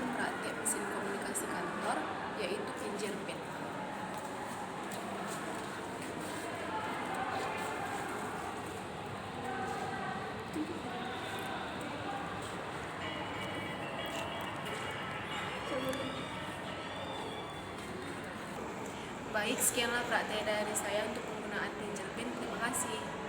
melakukan praktek mesin komunikasi kantor, yaitu fingerprint. Baik, sekianlah praktek dari saya untuk penggunaan fingerprint. Terima kasih.